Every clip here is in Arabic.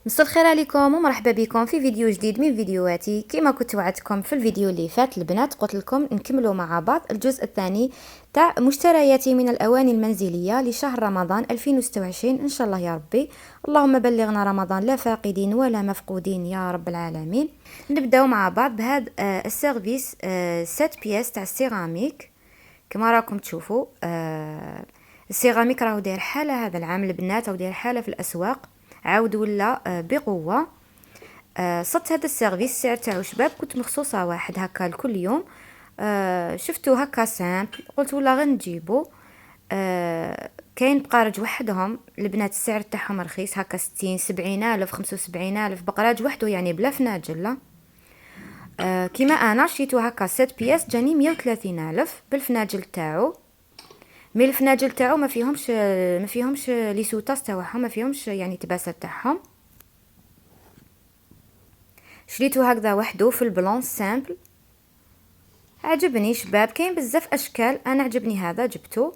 مساء الخير عليكم ومرحبا بكم في فيديو جديد من فيديوهاتي. كما كنت وعدتكم في الفيديو اللي فات البنات، قلت لكم نكملوا مع بعض الجزء الثاني تاع مشترياتي من الاواني المنزليه لشهر رمضان 2026 ان شاء الله يا ربي. اللهم بلغنا رمضان لا فاقدين ولا مفقودين يا رب العالمين. نبداو مع بعض بهذا السيرفيس 7 بياس تاع السيراميك. كما راكم تشوفوا السيراميك راهو داير حاله هذا العام البنات، او داير حاله في الاسواق، عاود ولا بقوه. صدت هذا السيرفيس، السعر تاعو شباب كنت مخصوصه واحد هكا لكل يوم. شفتو هكا سامبل، قلت ولا غير نجيبو. كاين بقارج وحدهم البنات السعر تاعهم رخيص هكا 60 70 الف 75 الف بقراج وحده، يعني بلا فناجل لا. كيما انا شريتو هكا 7 بياس جاني 130 الف بالفناجل تاعو. مي الفناجل تاعو ما فيهمش لي سوطاس تاعهم، ما فيهمش يعني تباسات تاعهم. شريتو هكذا وحده في البلون سامبل، عجبني شباب. كاين بزاف اشكال، انا عجبني هذا جبته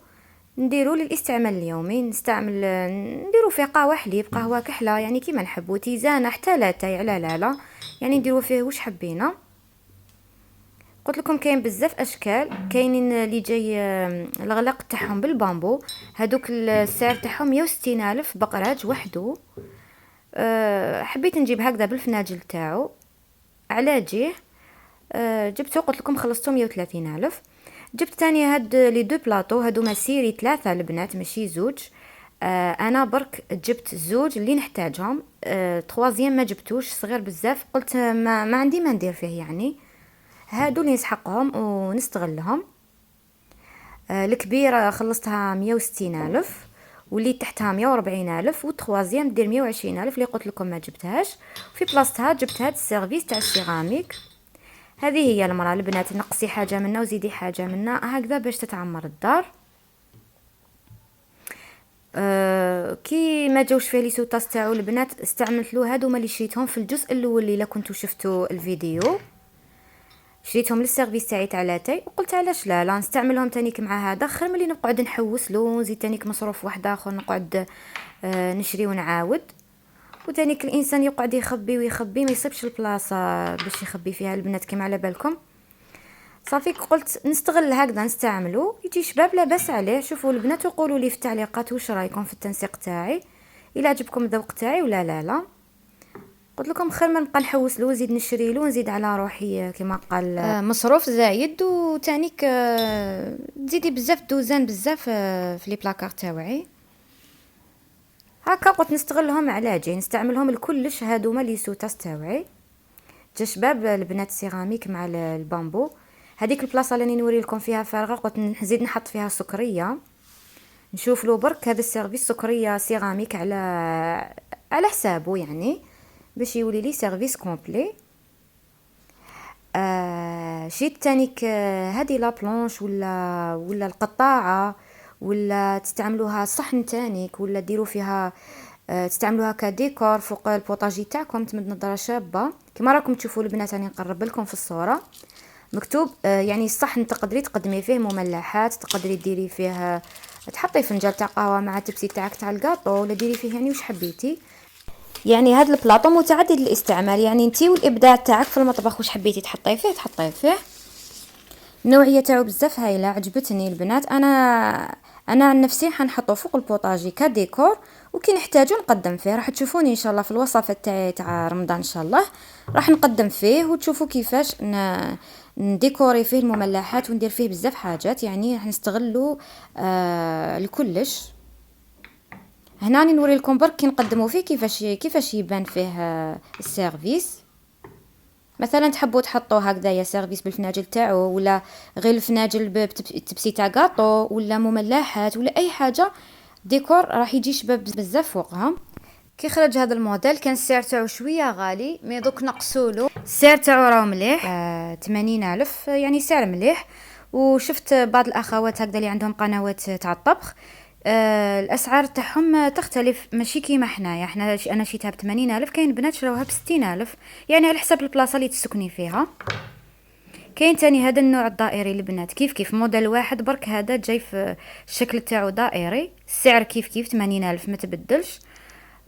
نديرو للاستعمال اليومي. نديرو فيه قهوه حليب، قهوه كحله، يعني كيما نحبو، تيزانه حتى لاتاي على لا يعني نديرو فيه واش حبينا. قلت لكم كاين بزاف اشكال، كاينين اللي جاي الغلاق تاعهم بالبامبو، هادوك السعر تاعهم 160 الف بقراج وحده. حبيت نجيب هكذا بالفناجل تاعو على جيه. جبته، قلت لكم خلصته 130 الف. جبت تاني هاد لي دو بلاطو، هادو ما سيري 3 البنات ماشي زوج. انا برك جبت زوج اللي نحتاجهم. تخوازيام ما جبتوش، صغير بزاف، قلت ما عندي ما ندير فيه يعني. هادو اللي نسحقهم ونستغلهم. الكبيره خلصتها 160 الف، واللي تحتها 140 الف، والتخوازيام دير 120 الف اللي قلت لكم ما جبتهاش. في بلاصتها جبت هاد السيرفيس تاع السيراميك. هذه هي المراه البنات، نقصي حاجه منا وزيدي حاجه منا هكذا باش تتعمر الدار. كي ما جاوش فيه لي سوطاس تاعو البنات، استعملت له هادو اللي شريتهم في الجزء الاول اللي كنتو شفتوا الفيديو. شريتهم للسيرفيس تاعي تاع لاتاي، وقلت علاش لا نستعملهم تانيك مع هذا، خير ملي نقعد نحوس له ونزيد تانيك مصروف واحد اخر نقعد نشري ونعاود. وتانيك الانسان يقعد يخبي ويخبي، ما يصيبش البلاصه باش يخبي فيها البنات كما على بالكم. صافي قلت نستغل هكذا نستعملو، يجي شباب لاباس عليه. شوفوا البنات وقولوا لي في التعليقات واش رايكم في التنسيق تاعي، الا عجبكم الذوق تاعي ولا لا. قلت لكم خير ما نبقى نحوس له ونزيد نشري له ونزيد على روحي كما قال مصروف زايد، وتانيك تزيدي بزاف دوزان بزاف في لي بلاكار تاوعي. هكا قلت نستغلهم على جي نستعملهم لكلش. هادوما لي سوتاس تاوعي. جا شباب البنات سيراميك مع البامبو. هذيك البلاصه اللي نوري لكم فيها فارغه، قلت نزيد نحط فيها سكريه. نشوف له برك هذا السيرفيس سكريه سيراميك على حسابه، يعني باش يولي لي سيرفيس كومبلي. شيت تانيك هذه لا بلونش ولا القطاعه، ولا تستعملوها صحن تانيك، ولا ديروا فيها تستعملوها كديكور فوق البوطاجي تاعكم. تمد نظره شابه كما راكم تشوفوا البنات، راني نقرب لكم في الصوره مكتوب. يعني الصحن تقدري تقدمي فيه مملحات، تقدري ديري فيه تحطي فنجان تاع قهوه مع تبسي تاعك تاع الكاطو، ولا ديري فيه يعني واش حبيتي. يعني هذا البلاطو متعدد الاستعمال، يعني انتي والابداع تاعك في المطبخ واش حبيتي تحطي فيه. النوعيه تاعو بزاف هايله، عجبتني البنات. انا عن نفسي حنحطه فوق البوطاجي كديكور، وكي نحتاجو نقدم فيه. راح تشوفوني ان شاء الله في الوصفات تاعي تاع رمضان ان شاء الله راح نقدم فيه، وتشوفوا كيفاش نديكوري فيه المملحات وندير فيه بزاف حاجات، يعني راح نستغلو لكلش. هنا راني نوري لكم برك كي نقدموا فيه كيفاش يبان فيه السيرفيس. مثلا تحبوا تحطوا هكذايا سيرفيس بالفناجل تاعو، ولا غير الفناجل بتبسي تاع كاطو، ولا مملحات، ولا اي حاجه ديكور راح يجي شباب بزاف فوقها. كي خرج هذا الموديل كان السعر تاعو شويه غالي، مي دوك نقصولو السعر تاعو راه مليح. 80 الف يعني سعر مليح. وشفت بعض الاخوات هكذا اللي عندهم قنوات تاع الطبخ، الاسعار تاعهم تختلف، ماشي كيما حنايا. انا شيتها ب 80 الف، كاين بنات شراوها ب 60 الف، يعني على حسب البلاصه اللي تسكني فيها. كاين تاني هذا النوع الدائري البنات، كيف موديل واحد برك، هذا جاي في الشكل تاعو دائري، السعر كيف 80 الف ما تبدلش.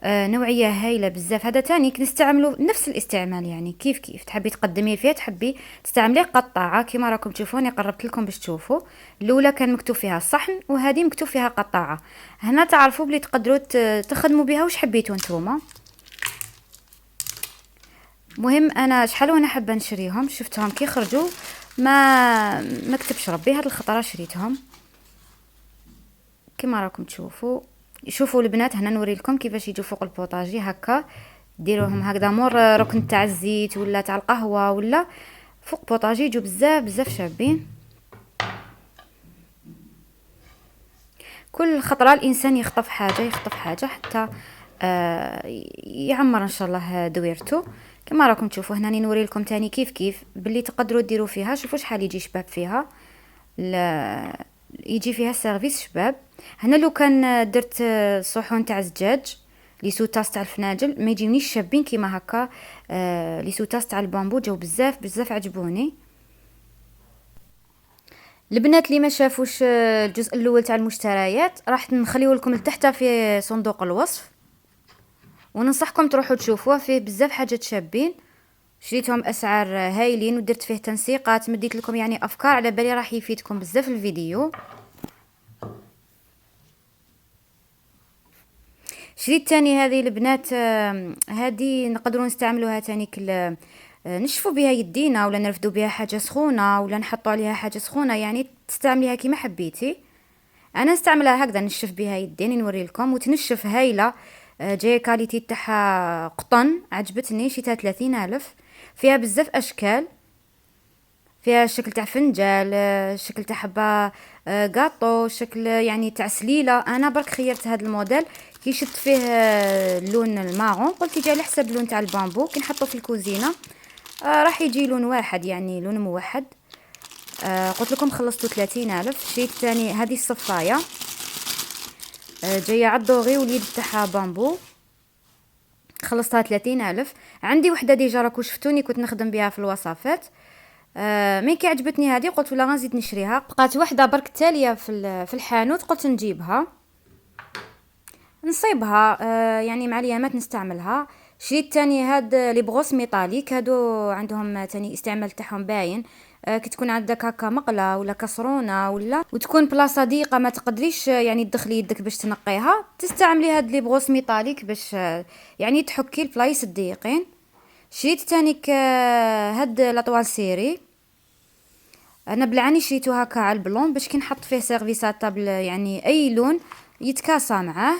نوعيه هايله بزاف. هذا تاني نستعملو نفس الاستعمال، يعني كيف كيف تحبي تقدمي فيها، تحبي تستعملي قطاعه كيما راكم تشوفوني قربت لكم باش تشوفوا. الاولى كان مكتوب فيها صحن، وهذه مكتوب فيها قطاعه. هنا تعرفوا بلي تقدروا تخدموا بها واش حبيتوا نتوما. مهم انا شحال وانا حابه نشريهم، شفتهم كي خرجوا ما كتبش ربي هاد الخطره شريتهم كيما راكم تشوفوا. شوفوا البنات هنا نوري لكم كيفاش يجوا فوق البوطاجي هكا، ديروهم هكذا مور ركن تاع الزيت ولا تاع القهوه ولا فوق بوطاجي، يجوا بزاف بزاف شابين. كل خطره الانسان يخطف حاجه حتى يعمر ان شاء الله دويرته. كما راكم تشوفوا هنا نوري لكم تاني كيف كيف باللي تقدروا ديروا فيها. شوفوا شحال يجي شباب فيها، يجي فيها سيرفيس شباب. هنا لو كان درت صحون تاع الزجاج لي سوتاس تاع الفناجل ما يجيونيش شابين كيما هكا. لي سوتاس تاع البامبو جاو بزاف بزاف عجبوني. البنات اللي ما شافوش الجزء الاول تاع المشتريات راح نخليه لكم لتحت في صندوق الوصف، وننصحكم تروحوا تشوفوه، فيه بزاف حاجات شابين. شريتهم اسعار هايلين ودرت فيه تنسيقات، مديت لكم يعني افكار على بالي راح يفيدكم بزاف الفيديو. شريت تاني هذه البنات، هذه نقدروا نستعملوها تاني نشفوا بها يدينا ولا نرفدوا بها حاجه سخونه ولا نحطوا عليها حاجه سخونه، يعني تستعمليها كيما حبيتي. انا نستعملها هكذا نشف بها يديني نوري لكم، وتنشف هايله. جايه كاليتي تاعها قطن عجبتني، شيتها 30,000. فيها بزاف اشكال، فيها الشكل تاع فنجال، الشكل تاع حبه غاطو، شكل يعني تاع سليله. انا برك خيرت هذا الموديل كي شفت فيه اللون الماغون، قلت يجي على حسب اللون تاع البامبو كي نحطه في الكوزينه راح يجي لون واحد، يعني لون موحد. قلت لكم خلصتو 30,000. شريت ثاني هذه الصفايه جايه عالدوغي واليد تاعها بامبو، خلصتها 30,000. عندي وحده ديجا راكو شفتوني كنت نخدم بها في الوصفات. مين كي عجبتني هذه قلت ولا غنزيد نشريها. بقات وحده برك تاليه في الحانوت قلت نجيبها نصيبها، يعني مع اليامات نستعملها. شريت تاني هاد لي بغوس ميطاليك، هادو عندهم تاني استعمال تاعهم باين. كي تكون عندك هكا مقله ولا كسرونه وتكون بلاصه ضيقه ما تقدريش يعني تدخلي يدك باش تنقيها، تستعملي هاد لي بغوس ميطاليك باش يعني تحكي البلايص الضيقين. شريت تاني هاد لاطوال سيري، انا بلعني شريتو هكا على البلون باش كي نحط فيه سيرفيسات طابل يعني اي لون يتكاسى معاه،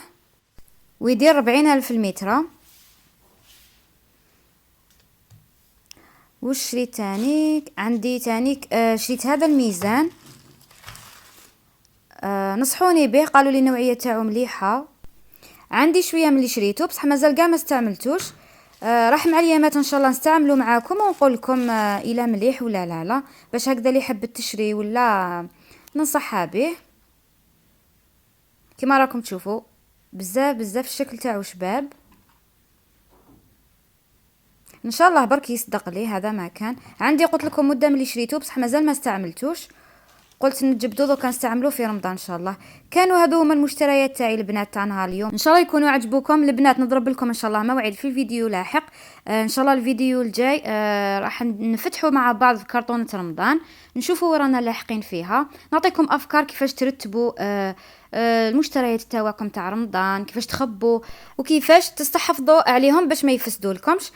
ويدير 40,000 المتر. وش شريت تاني؟ عندي تاني شريت هذا الميزان، نصحوني به قالوا لي النوعيه تاعو مليحه. عندي شويه من اللي شريته بصح مازال كاع ما استعملتوش. راح مع اليامات ان شاء الله نستعملوا معاكم ونقول لكم الى مليح ولا لا باش هكذا اللي حبت تشري ولا ننصحها به. كما راكم تشوفوا بزاف بزاف الشكل تاعو شباب، ان شاء الله برك يصدق لي. هذا ما كان عندي قلت لكم مده ملي شريته بصح مازال ما استعملتوش، قلت نجبدو دوكا نستعملوه في رمضان ان شاء الله. كانوا هادو هما المشتريات تاعي البنات تاع نهار اليوم، ان شاء الله يكونوا عجبوكم البنات. نضرب لكم ان شاء الله موعد في الفيديو لاحق. ان شاء الله الفيديو الجاي راح نفتحوا مع بعض كرتونه رمضان نشوفوا ورانا لاحقين فيها، نعطيكم افكار كيفاش ترتبوا المشتريات تاعكم تاع رمضان، كيفاش تخبوا وكيفاش تستحفظوا عليهم باش ما يفسدوا لكمش.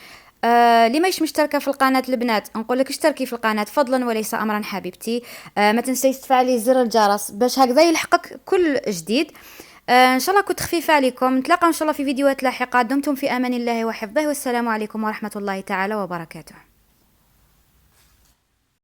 اللي ماهيش مشتركه في القناه البنات نقول لك اشتركي في القناه فضلا وليس امرا حبيبتي. ما تنسيش تفعلي زر الجرس باش هكذا يلحقك كل جديد. ان شاء الله كنت خفيفه عليكم. نتلاقى ان شاء الله في فيديوهات لاحقه. دمتم في امان الله وحفظه، والسلام عليكم ورحمه الله تعالى وبركاته.